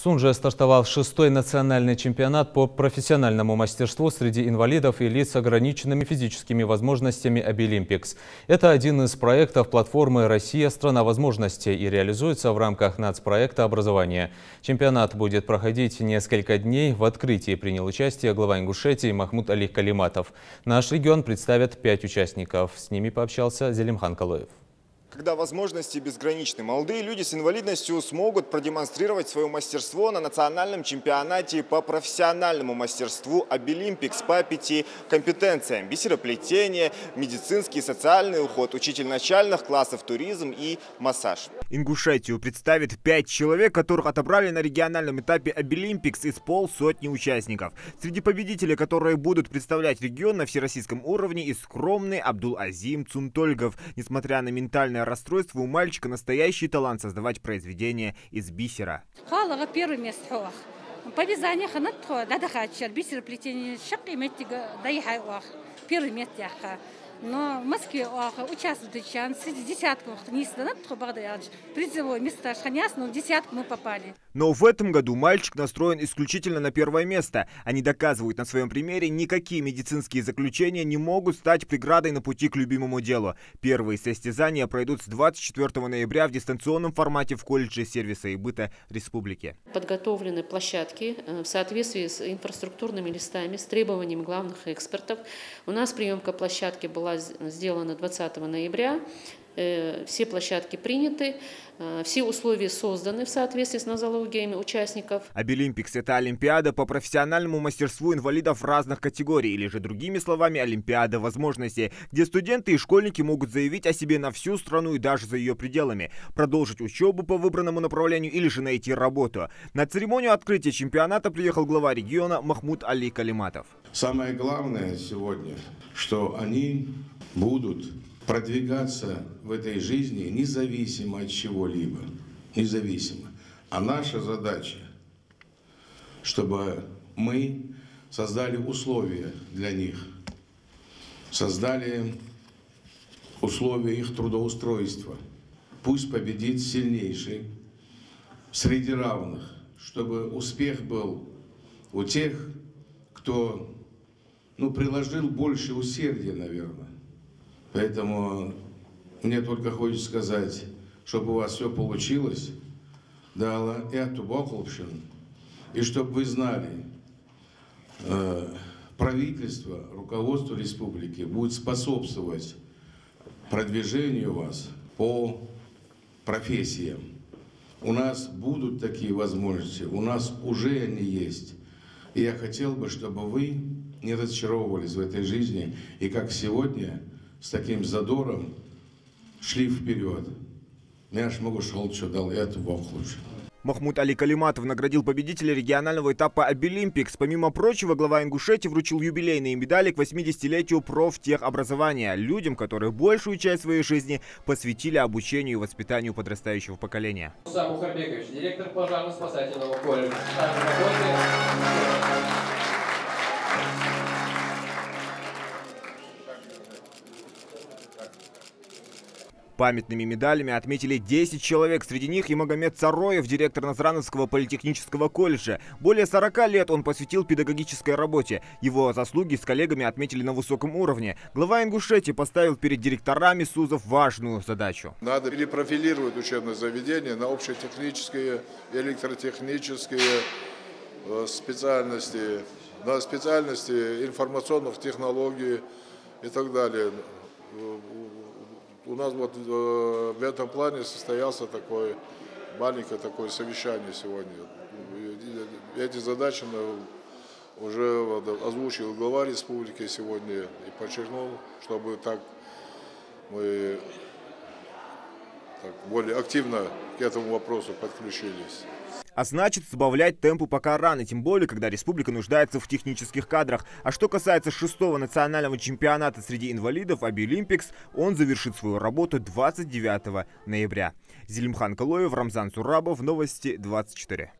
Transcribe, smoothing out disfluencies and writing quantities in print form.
Сунже стартовал 6-й национальный чемпионат по профессиональному мастерству среди инвалидов и лиц с ограниченными физическими возможностями «Обилимпикс». Это один из проектов платформы «Россия – страна возможностей» и реализуется в рамках нацпроекта образования. Чемпионат будет проходить несколько дней. В открытии принял участие глава Ингушетии Махмуд Али Калиматов. Наш регион представит 5 участников. С ними пообщался Зелимхан Калоев. Когда возможности безграничны, молодые люди с инвалидностью смогут продемонстрировать свое мастерство на национальном чемпионате по профессиональному мастерству «Обилимпикс» по 5 компетенциям: бисероплетение, медицинский и социальный уход, учитель начальных классов, туризм и массаж. Ингушетию представит 5 человек, которых отобрали на региональном этапе «Обилимпикс» из полсотни участников. Среди победителей, которые будут представлять регион на всероссийском уровне, и скромный Абдул-Азим Цунтольгов. Несмотря на ментальное расстройство, у мальчика настоящий талант создавать произведения из бисера. Первое место. По вязанию бисероплетение первое место. Но в Москве участвуют среди десятков призовое место, но в десятку мы попали. Но в этом году мальчик настроен исключительно на первое место. Они доказывают на своем примере, никакие медицинские заключения не могут стать преградой на пути к любимому делу. Первые состязания пройдут с 24 ноября в дистанционном формате в колледже сервиса и быта республики. Подготовлены площадки в соответствии с инфраструктурными листами, с требованиями главных экспертов. У нас приемка площадки была сделана 20 ноября. Все площадки приняты, все условия созданы в соответствии с нозологиями участников. «Обилимпикс» — это олимпиада по профессиональному мастерству инвалидов разных категорий, или же другими словами олимпиада возможностей, где студенты и школьники могут заявить о себе на всю страну и даже за ее пределами, продолжить учебу по выбранному направлению или же найти работу. На церемонию открытия чемпионата приехал глава региона Махмуд Али Калиматов. Самое главное сегодня, что они будут продвигаться в этой жизни независимо от чего-либо. Независимо. А наша задача, чтобы мы создали условия для них, создали условия их трудоустройства. Пусть победит сильнейший среди равных, чтобы успех был у тех, кто приложил больше усердия, наверное. Поэтому мне только хочется сказать, чтобы у вас все получилось, и чтобы вы знали, правительство, руководство республики будет способствовать продвижению вас по профессиям. У нас будут такие возможности, у нас уже они есть. И я хотел бы, чтобы вы не разочаровывались в этой жизни и как сегодня с таким задором шли вперед. Махмуд Али Калиматов наградил победителя регионального этапа «Обилимпикс». Помимо прочего, глава Ингушетии вручил юбилейные медали к 80-летию профтехобразования людям, которые большую часть своей жизни посвятили обучению и воспитанию подрастающего поколения. Сам Ухарбекович, директор пожарно-спасательного колледжа. Памятными медалями отметили 10 человек. Среди них и Магомед Цароев, директор Назрановского политехнического колледжа. Более 40 лет он посвятил педагогической работе. Его заслуги с коллегами отметили на высоком уровне. Глава Ингушетии поставил перед директорами СУЗов важную задачу. Надо перепрофилировать учебное заведение на общетехнические, электротехнические специальности, на специальности информационных технологий и так далее. У нас в этом плане состоялся маленькое совещание сегодня. Эти задачи уже озвучил глава республики сегодня и подчеркнул, чтобы мы более активно к этому вопросу подключились. А значит, сбавлять темпу пока рано, тем более, когда республика нуждается в технических кадрах. А что касается 6-го национального чемпионата среди инвалидов «Обилимпикс», он завершит свою работу 29 ноября. Зелимхан Калоев, Рамзан Сурабов, Новости 24.